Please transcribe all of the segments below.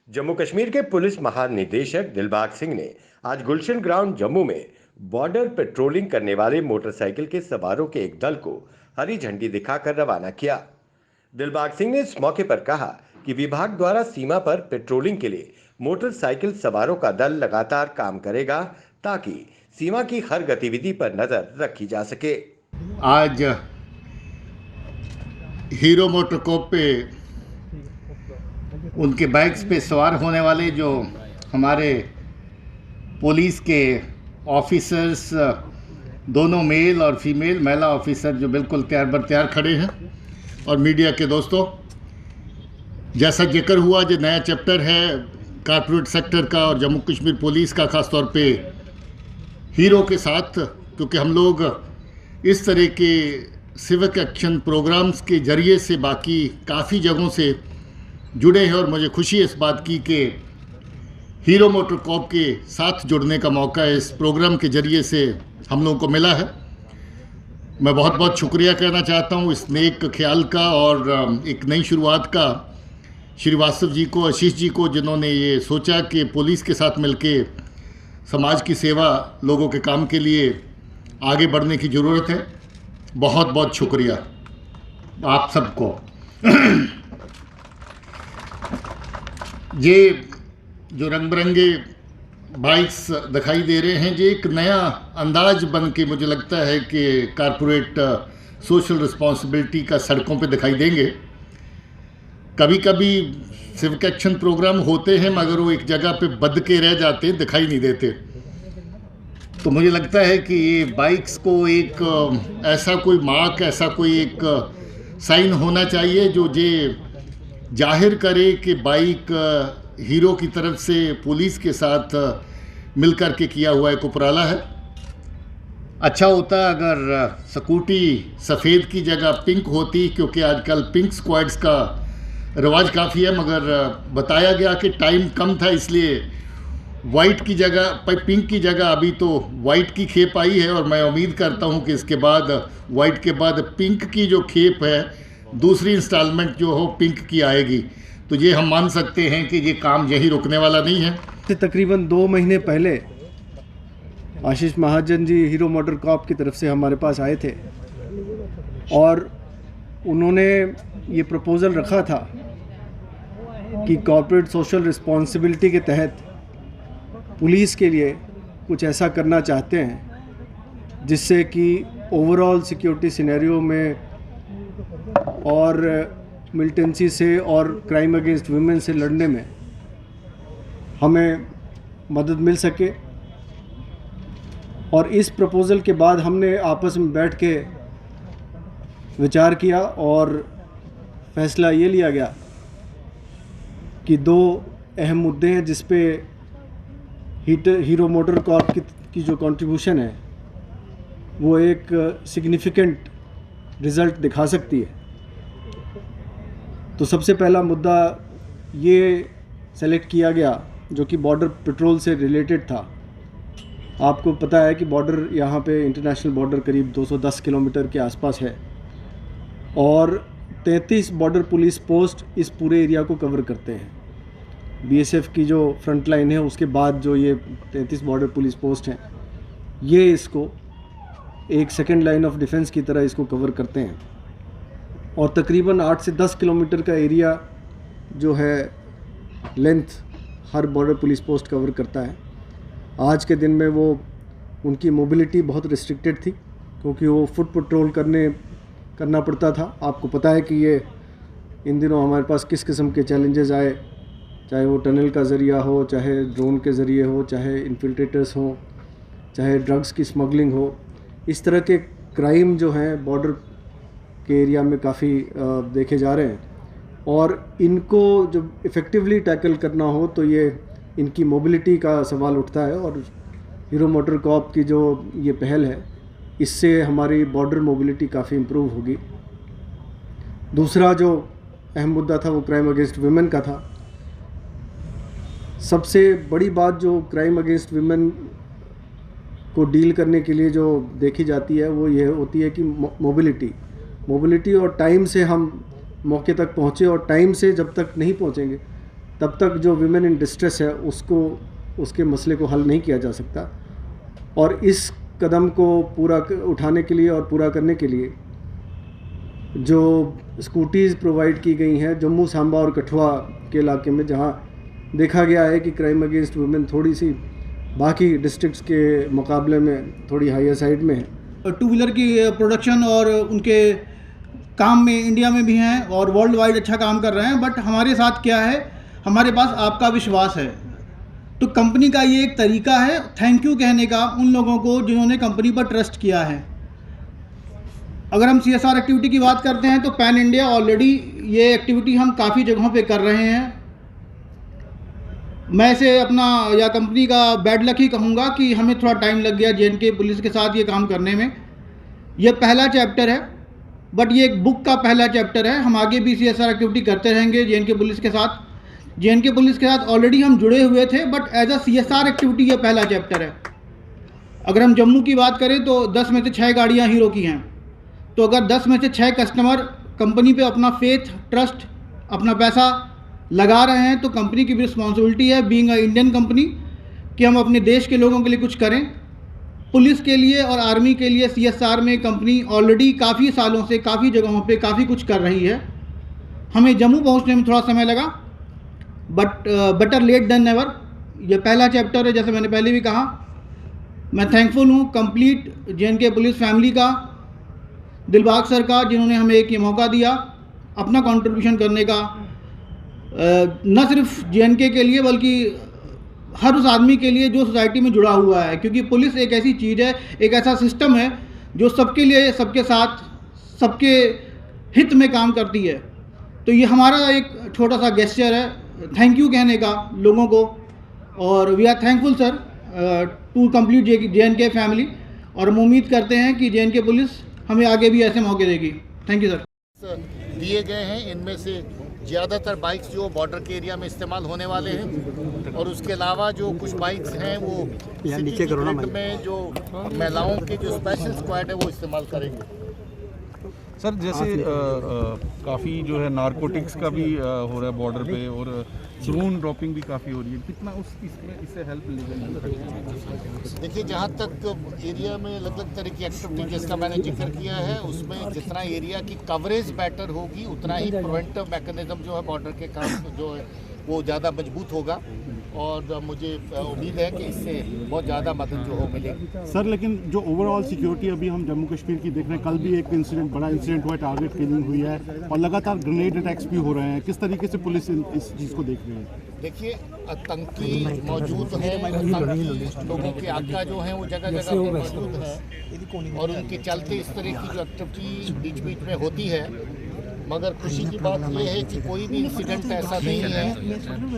जम्मू कश्मीर के पुलिस महानिदेशक दिलबाग सिंह ने आज गुलशन ग्राउंड जम्मू में बॉर्डर पेट्रोलिंग करने वाले मोटरसाइकिल के सवारों के एक दल को हरी झंडी दिखाकर रवाना किया। दिलबाग सिंह ने इस मौके पर कहा कि विभाग द्वारा सीमा पर पेट्रोलिंग के लिए मोटरसाइकिल सवारों का दल लगातार काम करेगा ताकि सीमा की हर गतिविधि पर नजर रखी जा सके। आज हीरो मोटरकॉप पे उनके बाइक्स पे सवार होने वाले जो हमारे पुलिस के ऑफिसर्स, दोनों मेल और फीमेल महिला ऑफिसर जो बिल्कुल तैयार बर तैयार खड़े हैं, और मीडिया के दोस्तों, जैसा जिक्र हुआ जो नया चैप्टर है कारपोरेट सेक्टर का और जम्मू कश्मीर पुलिस का, ख़ास तौर पे हीरो के साथ, क्योंकि हम लोग इस तरह के सिविक एक्शन प्रोग्राम्स के ज़रिए से बाकी काफ़ी जगहों से जुड़े हैं, और मुझे खुशी है इस बात की कि हीरो मोटरकॉप के साथ जुड़ने का मौका इस प्रोग्राम के ज़रिए से हम लोगों को मिला है। मैं बहुत बहुत शुक्रिया कहना चाहता हूँ इस नेक ख्याल का और एक नई शुरुआत का श्रीवास्तव जी को, आशीष जी को, जिन्होंने ये सोचा कि पुलिस के साथ मिलके समाज की सेवा, लोगों के काम के लिए आगे बढ़ने की ज़रूरत है। बहुत बहुत शुक्रिया आप सबको। ये जो रंग बिरंगे बाइक्स दिखाई दे रहे हैं, ये एक नया अंदाज बन के मुझे लगता है कि कारपोरेट सोशल रिस्पॉन्सिबिलिटी का सड़कों पे दिखाई देंगे। कभी कभी सिविक एक्शन प्रोग्राम होते हैं मगर वो एक जगह पे बंध के रह जाते हैं, दिखाई नहीं देते। तो मुझे लगता है कि ये बाइक्स को एक ऐसा कोई मार्क, ऐसा कोई एक साइन होना चाहिए जो ये जाहिर करे कि बाइक हीरो की तरफ से पुलिस के साथ मिलकर के किया हुआ एक उपराला है। अच्छा होता अगर स्कूटी सफ़ेद की जगह पिंक होती, क्योंकि आजकल पिंक स्क्वाड्स का रिवाज काफ़ी है, मगर बताया गया कि टाइम कम था इसलिए वाइट की जगह, पिंक की जगह अभी तो वाइट की खेप आई है, और मैं उम्मीद करता हूं कि इसके बाद वाइट के बाद पिंक की जो खेप है, दूसरी इंस्टॉलमेंट जो हो पिंक की आएगी। तो ये हम मान सकते हैं कि ये काम यही रुकने वाला नहीं है। तकरीबन 2 महीने पहले आशीष महाजन जी हीरो मोटरकॉप की तरफ से हमारे पास आए थे और उन्होंने ये प्रपोज़ल रखा था कि कॉर्पोरेट सोशल रिस्पॉन्सिबिलिटी के तहत पुलिस के लिए कुछ ऐसा करना चाहते हैं जिससे कि ओवरऑल सिक्योरिटी सिनेरियो में और मिलिटेंसी से और क्राइम अगेंस्ट वुमेन से लड़ने में हमें मदद मिल सके। और इस प्रपोज़ल के बाद हमने आपस में बैठ के विचार किया और फैसला ये लिया गया कि 2 अहम मुद्दे हैं जिस पे हीरो मोटरकॉप की जो कंट्रीब्यूशन है वो एक सिग्निफिकेंट रिज़ल्ट दिखा सकती है। तो सबसे पहला मुद्दा ये सेलेक्ट किया गया जो कि बॉर्डर पेट्रोल से रिलेटेड था। आपको पता है कि बॉर्डर यहाँ पे इंटरनेशनल बॉर्डर करीब 210 किलोमीटर के आसपास है और 33 बॉर्डर पुलिस पोस्ट इस पूरे एरिया को कवर करते हैं। बीएसएफ की जो फ्रंट लाइन है उसके बाद जो ये 33 बॉर्डर पुलिस पोस्ट हैं, ये इसको एक सेकेंड लाइन ऑफ डिफेंस की तरह इसको कवर करते हैं और तकरीबन 8 से 10 किलोमीटर का एरिया जो है लेंथ हर बॉर्डर पुलिस पोस्ट कवर करता है। आज के दिन में वो उनकी मोबिलिटी बहुत रिस्ट्रिक्टेड थी क्योंकि वो फुट पेट्रोल करना पड़ता था। आपको पता है कि ये इन दिनों हमारे पास किस किस्म के चैलेंजेस आए, चाहे वो टनल का ज़रिया हो, चाहे ड्रोन के ज़रिए हो, चाहे इन्फिल्ट्रेटर्स हो, चाहे ड्रग्स की स्मगलिंग हो। इस तरह के क्राइम जो हैं बॉर्डर के एरिया में काफ़ी देखे जा रहे हैं और इनको जब इफ़ेक्टिवली टैकल करना हो तो ये इनकी मोबिलिटी का सवाल उठता है और हीरो मोटरकॉप की जो ये पहल है इससे हमारी बॉर्डर मोबिलिटी काफ़ी इम्प्रूव होगी। दूसरा जो अहम मुद्दा था वो क्राइम अगेंस्ट वुमेन का था। सबसे बड़ी बात जो क्राइम अगेंस्ट वुमेन को डील करने के लिए जो देखी जाती है वो ये होती है कि मोबिलिटी और टाइम से हम मौके तक पहुँचे, और टाइम से जब तक नहीं पहुँचेंगे तब तक जो विमेन इन डिस्ट्रेस है उसके मसले को हल नहीं किया जा सकता। और इस कदम को उठाने के लिए और पूरा करने के लिए जो स्कूटीज़ प्रोवाइड की गई हैं जम्मू, सांबा और कठुआ के इलाके में, जहां देखा गया है कि क्राइम अगेंस्ट वुमेन थोड़ी सी बाकी डिस्ट्रिक्ट्स के मुकाबले में थोड़ी हायर साइड में है। टू व्हीलर की प्रोडक्शन और उनके काम में इंडिया में भी हैं और वर्ल्ड वाइड अच्छा काम कर रहे हैं। बट हमारे साथ क्या है, हमारे पास आपका विश्वास है। तो कंपनी का ये एक तरीका है थैंक यू कहने का उन लोगों को जिन्होंने कंपनी पर ट्रस्ट किया है। अगर हम CSR एक्टिविटी की बात करते हैं तो पैन इंडिया ऑलरेडी ये एक्टिविटी हम काफ़ी जगहों पे कर रहे हैं। मैं इसे अपना या कंपनी का बैड लक ही कहूँगा कि हमें थोड़ा टाइम लग गया J&K पुलिस के साथ ये काम करने में। ये पहला चैप्टर है, बट ये एक बुक का पहला चैप्टर है। हम आगे भी CSR एक्टिविटी करते रहेंगे J&K पुलिस के साथ। J&K पुलिस के साथ ऑलरेडी हम जुड़े हुए थे, but as a CSR activity ये पहला चैप्टर है। अगर हम जम्मू की बात करें तो 10 में से 6 गाड़ियाँ हीरो की हैं। तो अगर 10 में से 6 कस्टमर कंपनी पे अपना फेथ, ट्रस्ट, अपना पैसा लगा रहे हैं तो कंपनी की भी रिस्पॉन्सिबिलिटी है, बीइंग अ इंडियन कंपनी, कि हम अपने देश के लोगों के लिए कुछ करें। पुलिस के लिए और आर्मी के लिए CSR में कंपनी ऑलरेडी काफ़ी सालों से काफ़ी जगहों पे काफ़ी कुछ कर रही है। हमें जम्मू पहुंचने में थोड़ा समय लगा, but better late than never. ये पहला चैप्टर है, जैसे मैंने पहले भी कहा। मैं थैंकफुल हूँ कंप्लीट J&K पुलिस फैमिली का, दिलबाग सर का, जिन्होंने हमें एक ये मौका दिया अपना कंट्रीब्यूशन करने का, न सिर्फ J&K के लिए बल्कि हर उस आदमी के लिए जो सोसाइटी में जुड़ा हुआ है। क्योंकि पुलिस एक ऐसी चीज़ है, एक ऐसा सिस्टम है जो सबके लिए, सबके साथ, सबके हित में काम करती है। तो ये हमारा एक छोटा सा गेस्चर है थैंक यू कहने का लोगों को। और we are thankful sir to complete J&K family. और हम उम्मीद करते हैं कि J&K पुलिस हमें आगे भी ऐसे मौके देगी। Thank you sir. दिए गए हैं, इनमें से ज़्यादातर बाइक्स जो बॉर्डर के एरिया में इस्तेमाल होने वाले हैं, और उसके अलावा जो कुछ बाइक्स हैं वो सिटी ग्रिड में जो महिलाओं के जो स्पेशल स्क्वाड है वो इस्तेमाल करेंगे। सर जैसे काफ़ी जो है नारकोटिक्स का भी हो रहा है बॉर्डर पे, और ड्रोन ड्रॉपिंग भी काफ़ी हो रही है। कितना इससे हेल्प मिलेगी? देखिए, जहाँ तक एरिया में अलग अलग तरह की एक्टिविटी जिसका मैंने जिक्र किया है, उसमें जितना एरिया की कवरेज बेटर होगी उतना ही प्रिवेंटिव मैकेनिज्म जो है बॉर्डर के काम जो है वो ज़्यादा मजबूत होगा। और मुझे उम्मीद है कि इससे बहुत ज़्यादा मदद जो हो मिलेगी। सर लेकिन जो ओवरऑल सिक्योरिटी अभी हम जम्मू कश्मीर की देख रहे हैं, कल भी एक इंसिडेंट, बड़ा इंसिडेंट हुआ है, टारगेट किलिंग हुई है और लगातार ग्रेनेड अटैक्स भी हो रहे हैं। किस तरीके से पुलिस इस चीज़ को देख रही है? देखिए, आतंकी मौजूद हैं, आतंकी लोगों के आका जो हैं वो जगह जगह पे मौजूद हैं, और उनके चलते इस तरह की जो एक्टिविटी बीच बीच में होती है। मगर खुशी की बात यह है कि कोई भी इंसिडेंट ऐसा नहीं है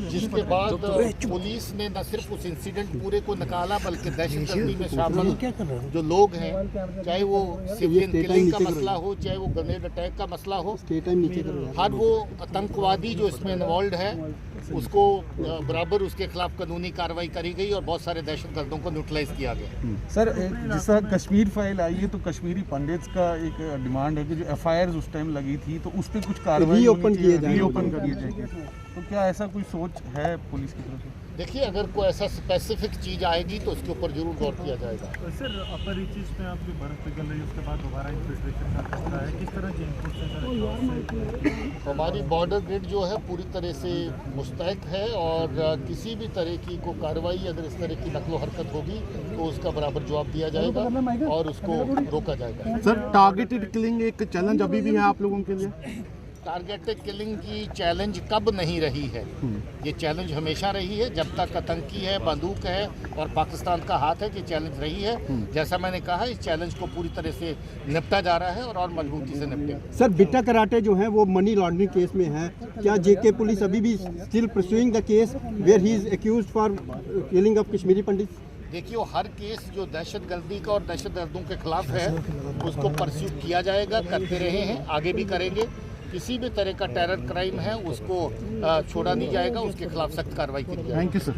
जिसके बाद पुलिस ने न सिर्फ उस इंसिडेंट पूरे को निकाला, बल्कि दहशतगर्दी में शामिल जो लोग हैं, चाहे वो सिविलियन किलिंग का मसला हो, चाहे वो ग्रेनेड अटैक का मसला हो, हर वो आतंकवादी जो इसमें इन्वॉल्व है उसको बराबर उसके खिलाफ कानूनी कार्रवाई करी गई और बहुत सारे दहशतगर्दों को न्यूट्रलाइज किया गया। सर जैसा कश्मीर फाइल आई है तो कश्मीरी पंडित्स का एक डिमांड है कि जो FIRs उस टाइम लगी थी तो उस पर कुछ कार्रवाई रीओपन करिए जाएगी। तो क्या ऐसा कोई सोच है पुलिस की तरफ से? देखिए, अगर कोई ऐसा स्पेसिफिक चीज़ आएगी तो उसके ऊपर जरूर गौर किया जाएगा। सर अपर रीचेस में आप जो बर्फ पिघल रही है उसके बाद दोबारा इन्फिल्ट्रेशन का खतरा है, किस तरह की इनपुट? हमारी बॉर्डर ग्रिड जो है पूरी तरह से मुस्तैद है, और किसी भी तरह की को कार्रवाई अगर इस तरह की नकलो हरकत होगी तो उसका बराबर जवाब दिया जाएगा और उसको रोका जाएगा। सर टारगेटेड किलिंग एक चैलेंज अभी भी है आप लोगों के लिए? टारगेटेड किलिंग की चैलेंज कब नहीं रही है? ये चैलेंज हमेशा रही है, जब तक आतंकी है, बंदूक है और पाकिस्तान का हाथ है कि चैलेंज रही है। जैसा मैंने कहा, इस चैलेंज को पूरी तरह से निपटा जा रहा है और मजबूती से निपटेगा। सर बिट्टा कराटे जो है वो मनी लॉन्ड्रिंग केस में है, क्या JK पुलिस अभी भी still pursuing the case where he is accused for killing of Kashmiri Pandit? देखिए, वो हर केस जो दहशतगर्दी का और दहशतगर्दों के खिलाफ है उसको परस्यू किया जाएगा, करते रहे हैं, आगे भी करेंगे। किसी भी तरह का टेरर क्राइम है उसको छोड़ा नहीं जाएगा, उसके खिलाफ सख्त कार्रवाई की जाएगी। Thank you sir.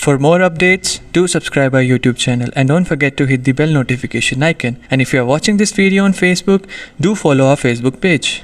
For more updates, do subscribe our YouTube channel and don't forget to hit the bell notification icon. And if you are watching this video on Facebook, do follow our Facebook page.